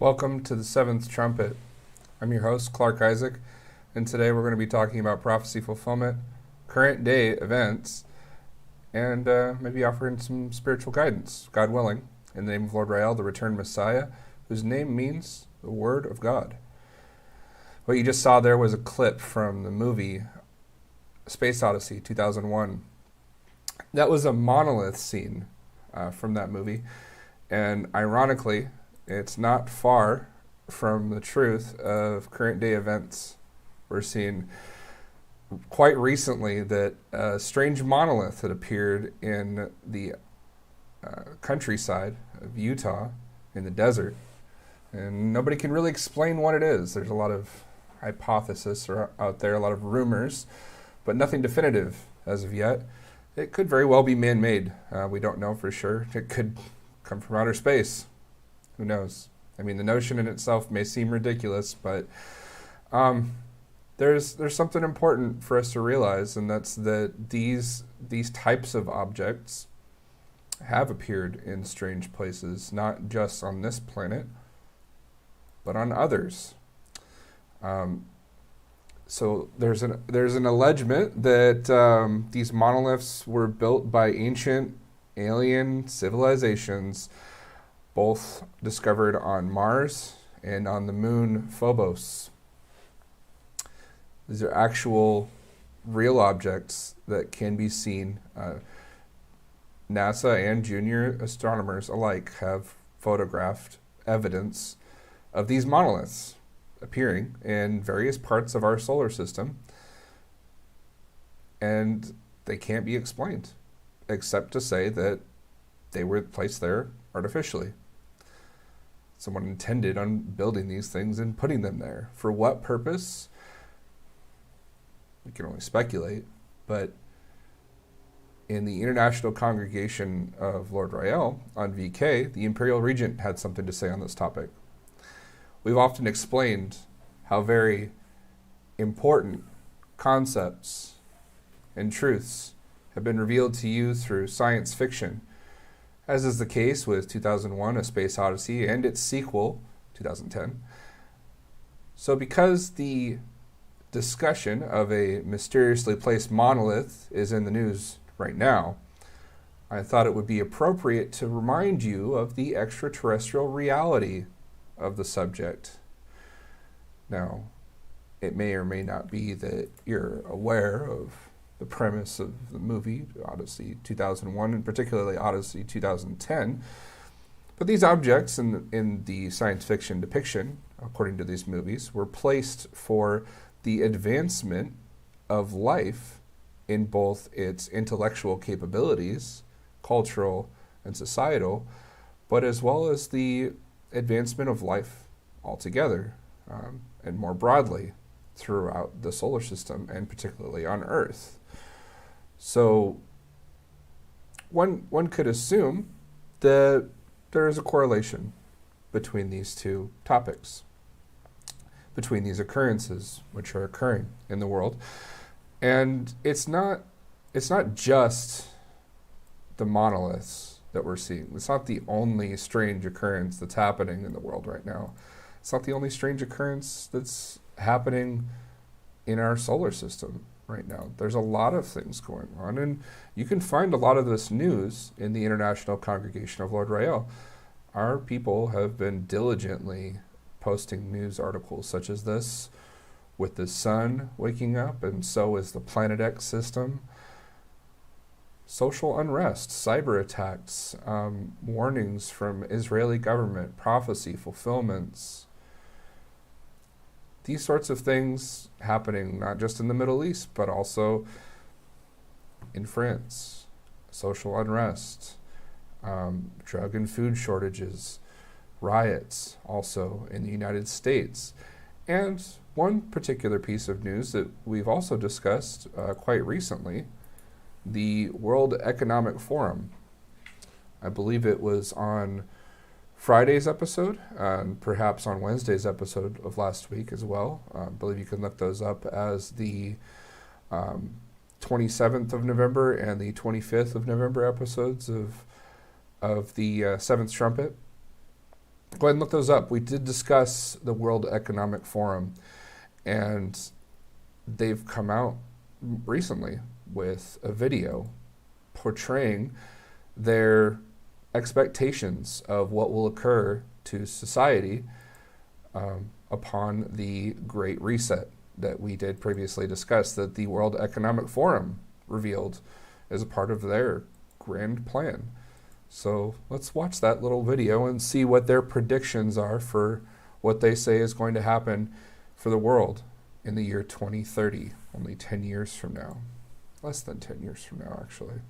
Welcome to the Seventh Trumpet. I'm your host, Clark Isaac, and today we're going to be talking about prophecy fulfillment, current day events, and maybe offering some spiritual guidance, God willing, in the name of Lord RayEl, the returned Messiah, whose name means the Word of God. What you just saw there was a clip from the movie Space Odyssey 2001. That was a monolith scene from that movie, and ironically, it's not far from the truth of current day events. We're seeing quite recently that a strange monolith had appeared in the countryside of Utah in the desert, and nobody can really explain what it is. There's a lot of hypotheses out there, a lot of rumors, but nothing definitive as of yet. It could very well be man-made. We don't know for sure. It could come from outer space. Who knows? I mean, the notion in itself may seem ridiculous, but there's something important for us to realize, and that's that these types of objects have appeared in strange places, not just on this planet, but on others. So there's an allegement that these monoliths were built by ancient alien civilizations, both discovered on Mars and on the moon Phobos. These are actual, real objects that can be seen. NASA and junior astronomers alike have photographed evidence of these monoliths appearing in various parts of our solar system, and they can't be explained, except to say that they were placed there artificially. Someone intended on building these things and putting them there. For what purpose? We can only speculate, but in the International Congregation of Lord RayEl on VK, the Imperial Regent had something to say on this topic. We've often explained how very important concepts and truths have been revealed to you through science fiction, as is the case with 2001, A Space Odyssey, and its sequel, 2010. So because the discussion of a mysteriously placed monolith is in the news right now, I thought it would be appropriate to remind you of the extraterrestrial reality of the subject. Now, it may or may not be that you're aware of the premise of the movie, Odyssey 2001, and particularly Odyssey 2010. But these objects in the science fiction depiction, according to these movies, were placed for the advancement of life in both its intellectual capabilities, cultural and societal, but as well as the advancement of life altogether, and more broadly throughout the solar system, and particularly on Earth. So one could assume that there is a correlation between these two topics, between these occurrences which are occurring in the world. And it's not just the monoliths that we're seeing. It's not the only strange occurrence that's happening in the world right now. It's not the only strange occurrence that's happening in our solar system right now. There's a lot of things going on, and you can find a lot of this news in the International Congregation of Lord RayEl. Our people have been diligently posting news articles such as this, with the sun waking up, and so is the Planet X system. Social unrest, cyber attacks, warnings from Israeli government, prophecy fulfillments. These sorts of things happening not just in the Middle East, but also in France. Social unrest, drug and food shortages, riots also in the United States. And one particular piece of news that we've also discussed quite recently, the World Economic Forum. I believe it was on Friday's episode, and perhaps on Wednesday's episode of last week as well. I believe you can look those up as the 27th of November and the 25th of November episodes of the Seventh Trumpet. Go ahead and look those up. We did discuss the World Economic Forum, and they've come out recently with a video portraying their expectations of what will occur to society upon the Great Reset that we did previously discuss, that the World Economic Forum revealed as a part of their grand plan. So let's watch that little video and see what their predictions are for what they say is going to happen for the world in the year 2030, only 10 years from now. Less than 10 years from now, actually.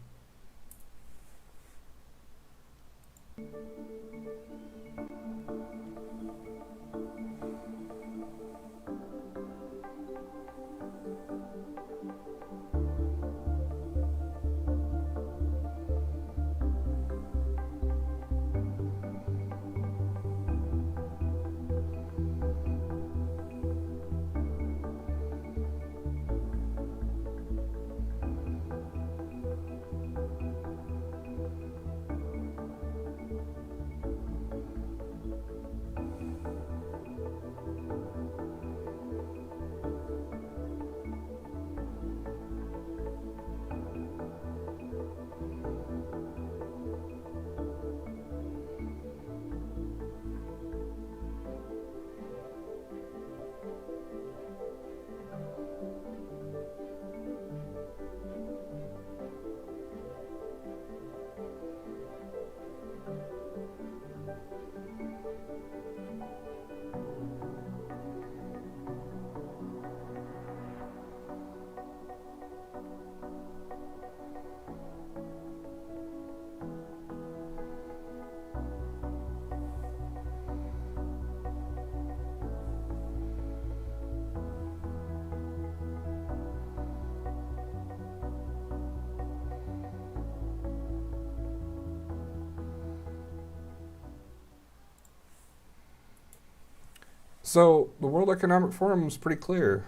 So the World Economic Forum was pretty clear.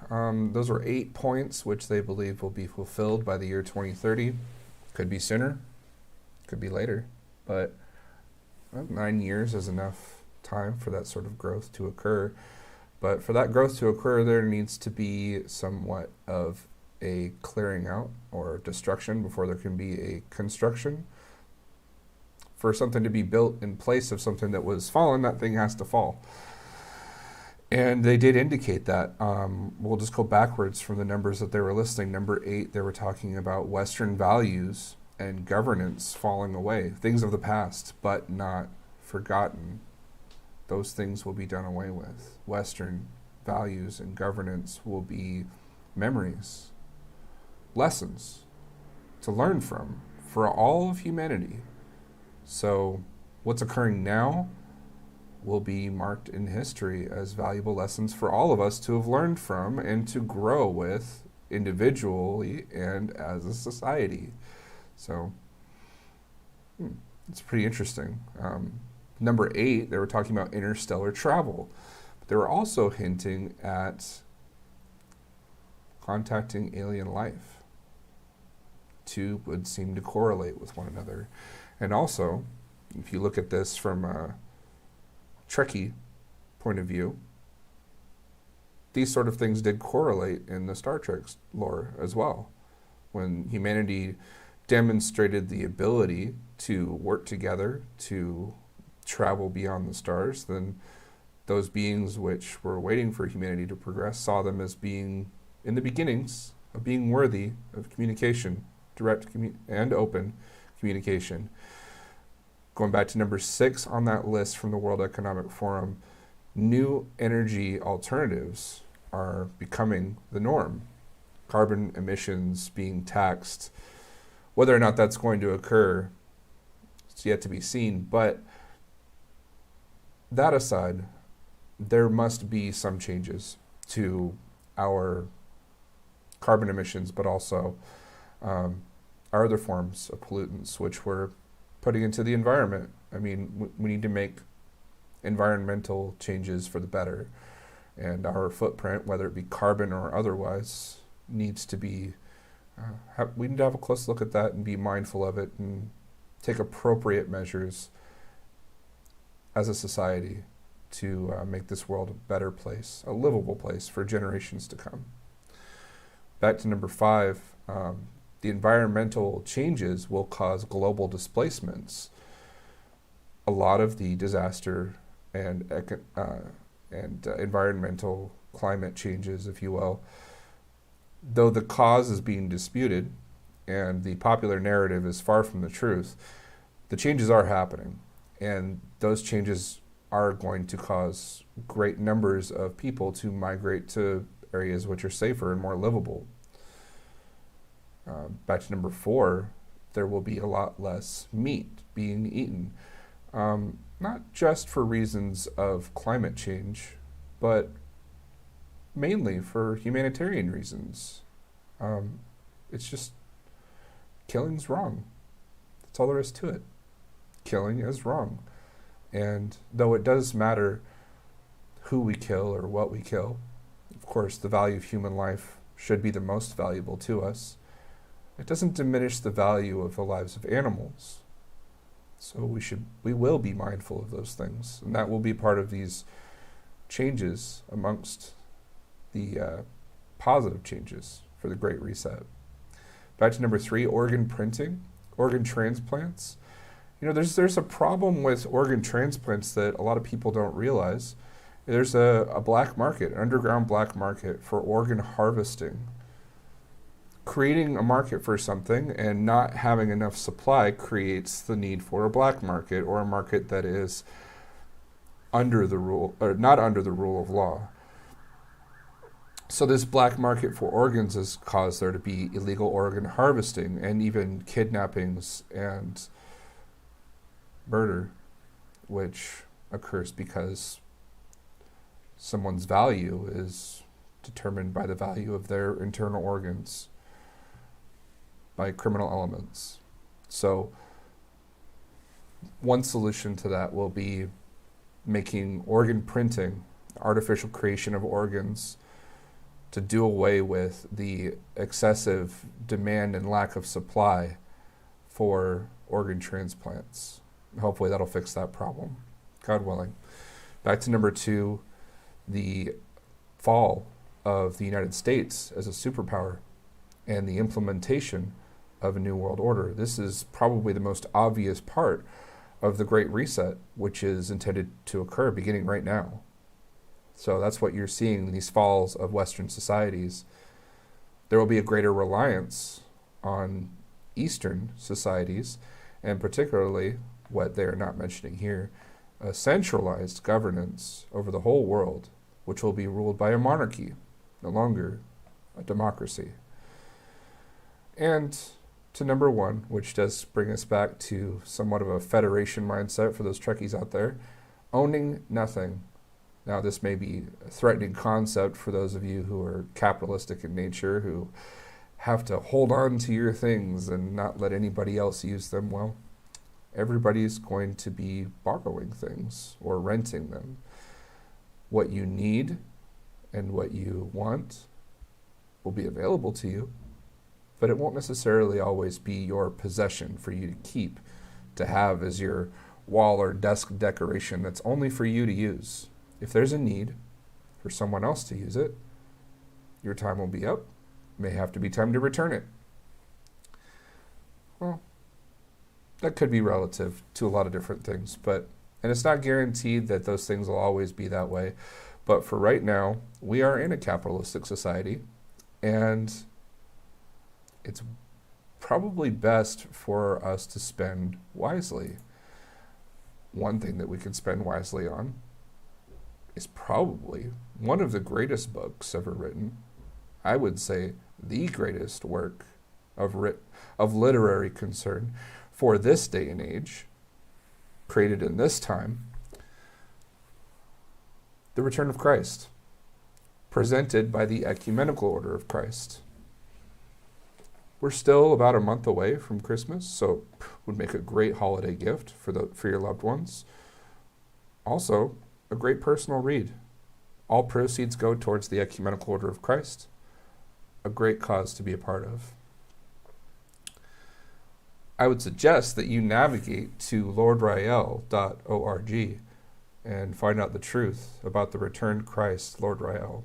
Those were 8 points which they believe will be fulfilled by the year 2030. Could be sooner, could be later, but 9 years is enough time for that sort of growth to occur. But for that growth to occur, there needs to be somewhat of a clearing out or destruction before there can be a construction. For something to be built in place of something that was fallen, that thing has to fall. And they did indicate that. We'll just go backwards from the numbers that they were listing. Number 8, they were talking about Western values and governance falling away. Things of the past, but not forgotten. Those things will be done away with. Western values and governance will be memories, lessons to learn from for all of humanity. So what's occurring now will be marked in history as valuable lessons for all of us to have learned from and to grow with individually and as a society. So it's pretty interesting. Number 8, they were talking about interstellar travel. But they were also hinting at contacting alien life. Two would seem to correlate with one another. And also, if you look at this from a Trekkie point of view, these sort of things did correlate in the Star Trek lore as well. When humanity demonstrated the ability to work together to travel beyond the stars, then those beings which were waiting for humanity to progress saw them as being in the beginnings of being worthy of communication, direct and open communication. Going back to number 6 on that list from the World Economic Forum, new energy alternatives are becoming the norm. Carbon emissions being taxed. Whether or not that's going to occur, it's yet to be seen. But that aside, there must be some changes to our carbon emissions, but also our other forms of pollutants, which we're putting into the environment. I mean, we need to make environmental changes for the better. And our footprint, whether it be carbon or otherwise, needs to be, we need to have a close look at that and be mindful of it and take appropriate measures as a society to make this world a better place, a livable place for generations to come. Back to number 5, the environmental changes will cause global displacements. A lot of the disaster and environmental climate changes, if you will, though the cause is being disputed and the popular narrative is far from the truth, the changes are happening, and those changes are going to cause great numbers of people to migrate to areas which are safer and more livable. Back to number 4, there will be a lot less meat being eaten, not just for reasons of climate change, but mainly for humanitarian reasons. It's just, killing's wrong. That's all there is to it. Killing is wrong. And though it does matter who we kill or what we kill, of course the value of human life should be the most valuable to us, it doesn't diminish the value of the lives of animals. So we will be mindful of those things, and that will be part of these changes amongst the positive changes for the Great Reset. Back to number 3, organ printing, organ transplants. There's a problem with organ transplants that a lot of people don't realize. There's a black market, an underground black market for organ harvesting. Creating a market for something and not having enough supply creates the need for a black market, or a market that is under the rule, or not under the rule of law. So this black market for organs has caused there to be illegal organ harvesting and even kidnappings and murder, which occurs because someone's value is determined by the value of their internal organs, by criminal elements. So one solution to that will be making organ printing, artificial creation of organs, to do away with the excessive demand and lack of supply for organ transplants. Hopefully that'll fix that problem, God willing. Back to number 2, the fall of the United States as a superpower and the implementation of a new world order. This is probably the most obvious part of the Great Reset, which is intended to occur beginning right now. So that's what you're seeing in these falls of Western societies. There will be a greater reliance on Eastern societies, and particularly, what they are not mentioning here, a centralized governance over the whole world, which will be ruled by a monarchy, no longer a democracy. And to number 1, which does bring us back to somewhat of a federation mindset for those Trekkies out there, owning nothing. Now, this may be a threatening concept for those of you who are capitalistic in nature, who have to hold on to your things and not let anybody else use them. Well, everybody's going to be borrowing things or renting them. What you need and what you want will be available to you, but it won't necessarily always be your possession for you to keep, to have as your wall or desk decoration that's only for you to use. If there's a need for someone else to use it, your time will be up. May have to be time to return it. Well, that could be relative to a lot of different things, and it's not guaranteed that those things will always be that way. But for right now, we are in a capitalistic society, and it's probably best for us to spend wisely. One thing that we can spend wisely on is probably one of the greatest books ever written. I would say the greatest work of literary concern for this day and age, created in this time, The Return of Christ, presented by the Ecumenical Order of Christ. We're still about a month away from Christmas, so it would make a great holiday gift for your loved ones. Also, a great personal read. All proceeds go towards the Ecumenical Order of Christ, a great cause to be a part of. I would suggest that you navigate to lordrael.org and find out the truth about the returned Christ, Lord RayEl.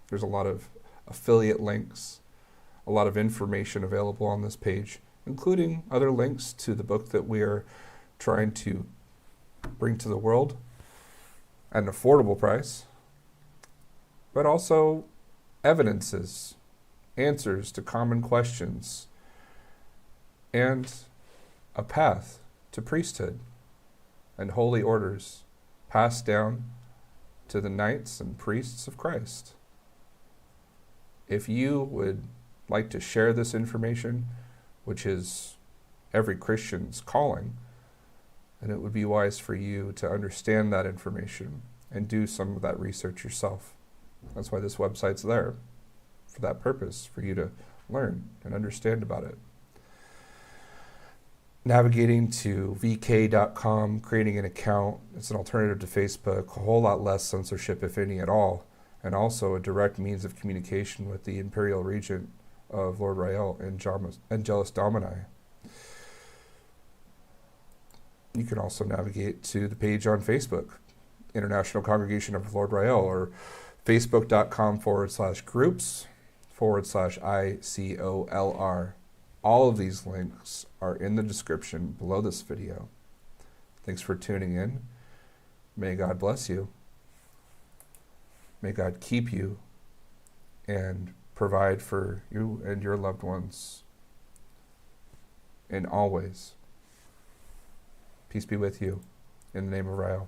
There's a lot of affiliate links, a lot of information available on this page, including other links to the book that we are trying to bring to the world at an affordable price, but also evidences, answers to common questions, and a path to priesthood and holy orders passed down to the knights and priests of Christ. If you would like to share this information, which is every Christian's calling, then it would be wise for you to understand that information and do some of that research yourself. That's why this website's there, for that purpose, for you to learn and understand about it. Navigating to vk.com, creating an account, it's an alternative to Facebook, a whole lot less censorship, if any at all, and also a direct means of communication with the Imperial Regent of Lord RayEl and Angelus Domini. You can also navigate to the page on Facebook, International Congregation of Lord RayEl, or facebook.com/groups/ICOLR. All of these links are in the description below this video. Thanks for tuning in. May God bless you. May God keep you and provide for you and your loved ones in all ways. Peace be with you. In the name of RayEl.